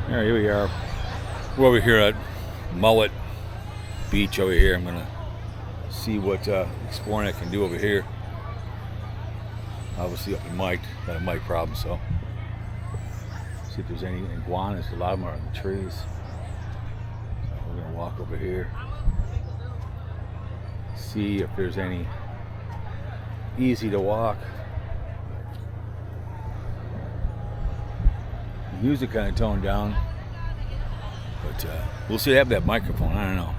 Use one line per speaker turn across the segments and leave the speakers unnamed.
Alright, here we are. We're over here at Mullet Beach over here. I'm gonna see what exploring I can do over here. Obviously up in mic, got a mic problem, so see if there's any iguanas. A lot of them are in the trees. So we're gonna walk over here, see if there's any easy to walk. The music kind of toned down, but we'll see. I have that microphone. I don't know.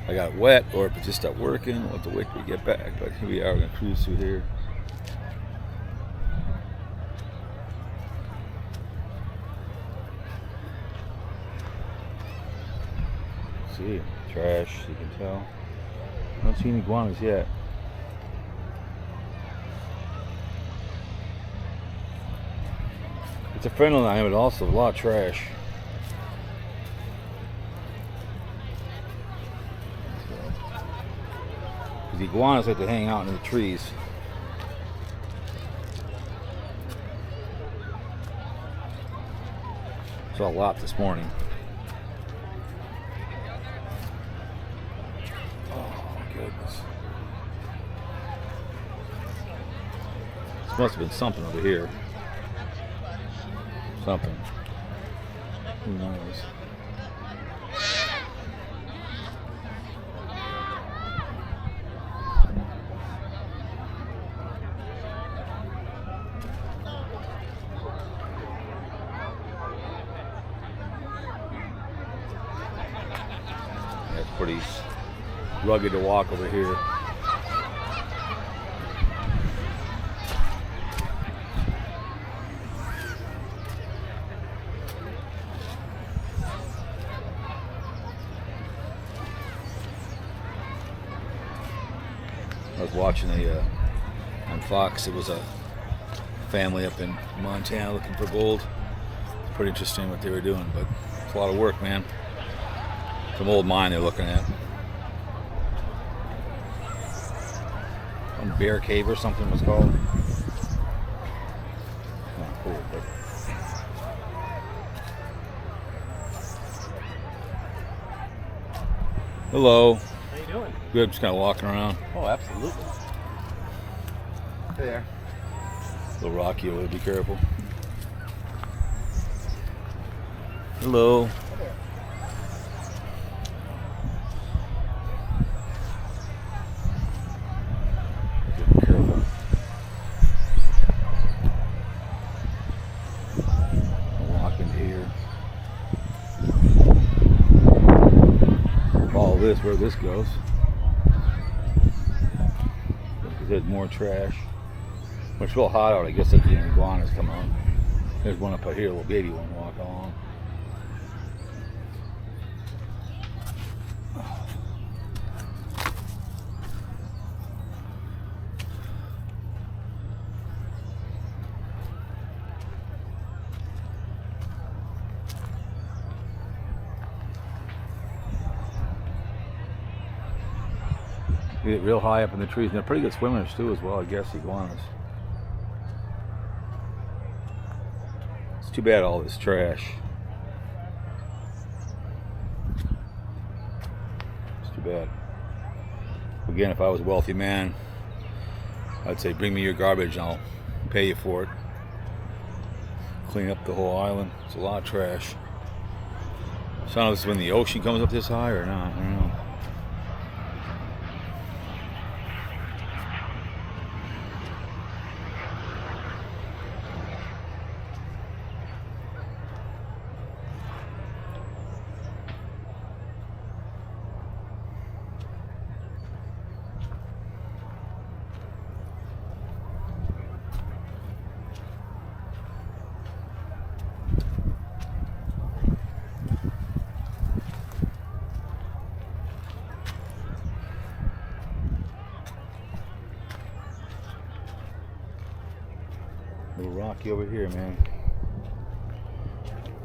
I got wet, or if it just stopped working, we'll have to wait till we get back. But here we are. We're gonna cruise through here. See, trash, you can tell. I don't see any iguanas yet. It's a friendly line, but also a lot of trash. The iguanas like to hang out in the trees. Saw a lot this morning. Oh my goodness. This must have been something over here. Something. Who knows? It's pretty rugged to walk over here. I was watching on Fox. It was a family up in Montana looking for gold. It's pretty interesting what they were doing, but it's a lot of work, man. Some old mine they're looking at. Some bear cave or something was called. Not cool, but hello.
How you doing?
Good, just kind of walking around.
Oh, absolutely. Hey there.
A little rocky over there, be careful. Hello. Be careful. I'll walk into here. Follow this, where this goes. There's more trash. When it's real hot out, I guess if the iguanas come out. There's one up here, a little baby one walking along. They get real high up in the trees, and they're pretty good swimmers too, as well. I guess iguanas. It's too bad all this trash. It's too bad. Again, if I was a wealthy man, I'd say bring me your garbage and I'll pay you for it. Clean up the whole island. It's a lot of trash. So I don't know if it's when the ocean comes up this high or not. I don't know. A little rocky over here, man.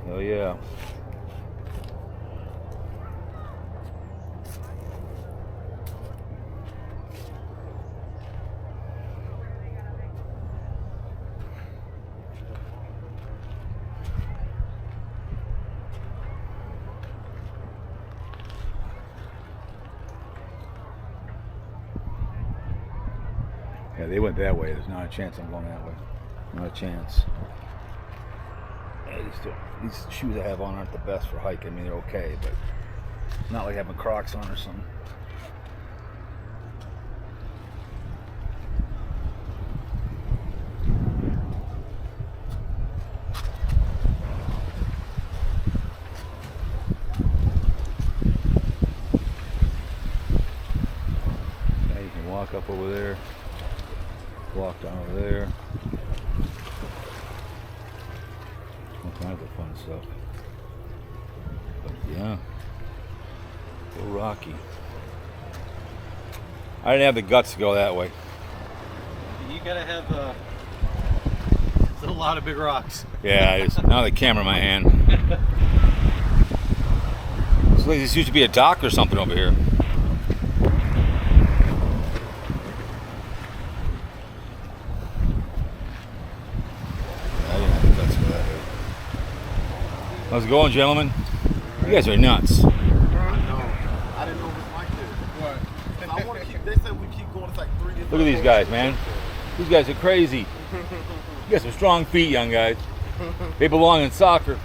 Oh yeah. Yeah, they went that way. There's not a chance I'm going that way. Not a chance. Yeah, these shoes I have on aren't the best for hiking. I mean, they're okay, but not like having Crocs on or something. Yeah, you can walk up over there, walk down over there. All kinds of fun stuff. But yeah, a little rocky. I didn't have the guts to go that way.
You gotta have a lot of big rocks.
Yeah, now the camera in my hand. Looks like this used to be a dock or something over here. I didn't have the guts to go that way. How's it going, gentlemen? You guys are nuts.
No, I didn't know it was like this. What? I want to keep. They said we keep going. It's like 3 different.
Look at these guys, man. These guys are crazy. You got some strong feet, young guys. They belong in soccer.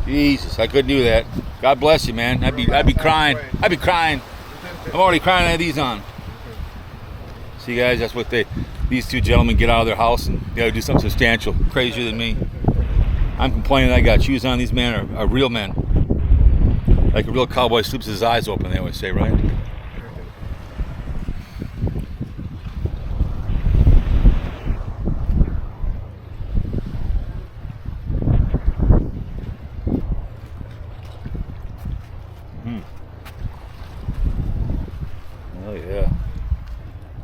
Jesus, I couldn't do that. God bless you, man. I'd be crying. I'd be crying. I'm already crying. I have these on. See, guys, that's what these two gentlemen get out of their house and they gotta do something substantial, crazier than me. I'm complaining that I got shoes on. These men are real men. Like a real cowboy sleeps his eyes open, they always say, right? Oh yeah.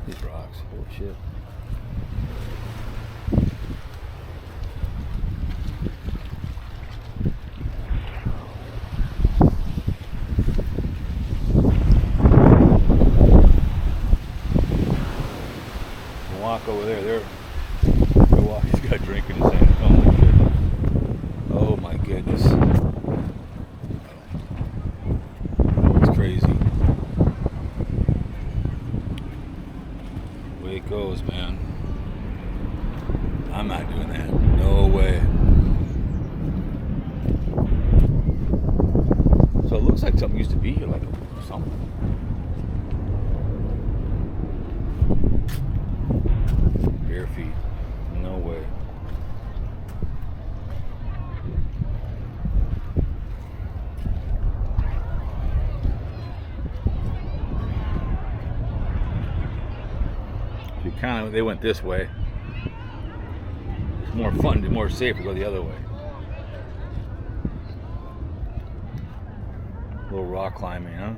These rocks. Holy shit. Walk over there. He's got a drink in his hand. Oh my goodness. It's crazy. Way it goes, man. I'm not doing that. No way. So it looks like something used to be here, like something. Bare feet. No way. They went this way. It's more fun, more safe to go the other way. A little rock climbing, huh?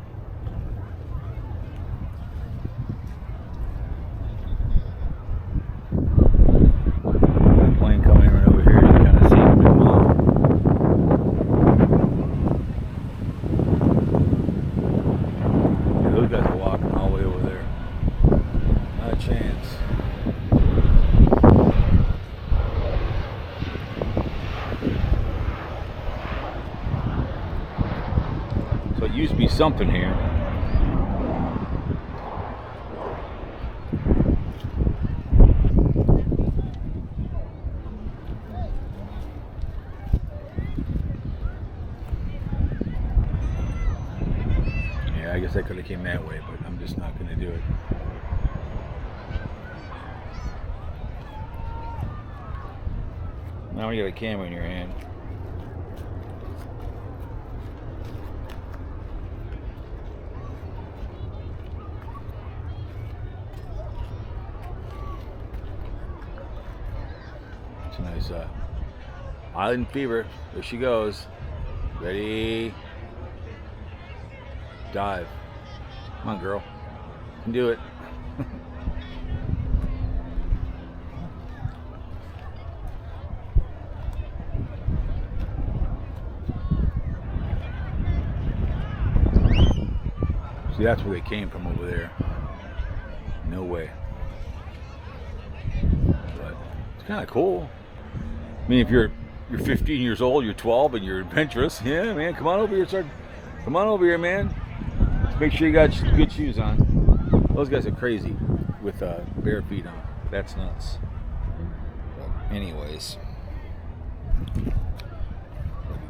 Plane coming right over here. You kind of see it a bit more. Yeah, those guys are walking all the way over there. Not a chance. So it used to be something here. I guess I could have came that way, but I'm just not going to do it. Now you got a camera in your hand. It's a nice Island Fever. There she goes. Ready? Dive. Come on, girl. You can do it. See, that's where they came from over there. No way. But it's kind of cool. I mean, if you're 15 years old, you're 12, and you're adventurous, yeah, man, come on over here, come on over here, man. Make sure you got good shoes on. Those guys are crazy. with bare feet on. That's nuts. But anyways, be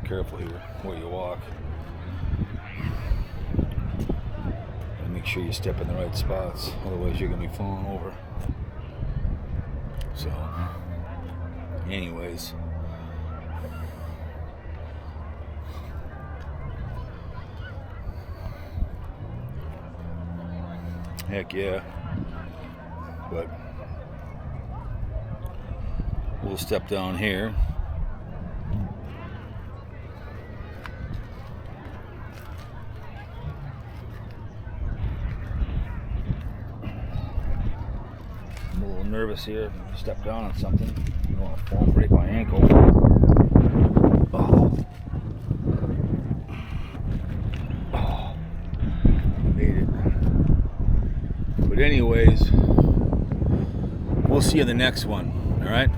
careful here where you walk. And make sure you step in the right spots, otherwise you're gonna be falling over. So, anyways. Heck yeah. But we'll step down here. I'm a little nervous here. Step down on something. I don't want to fall and break my ankle. Oh. Oh. Made it. But anyways, we'll see you in the next one. All right.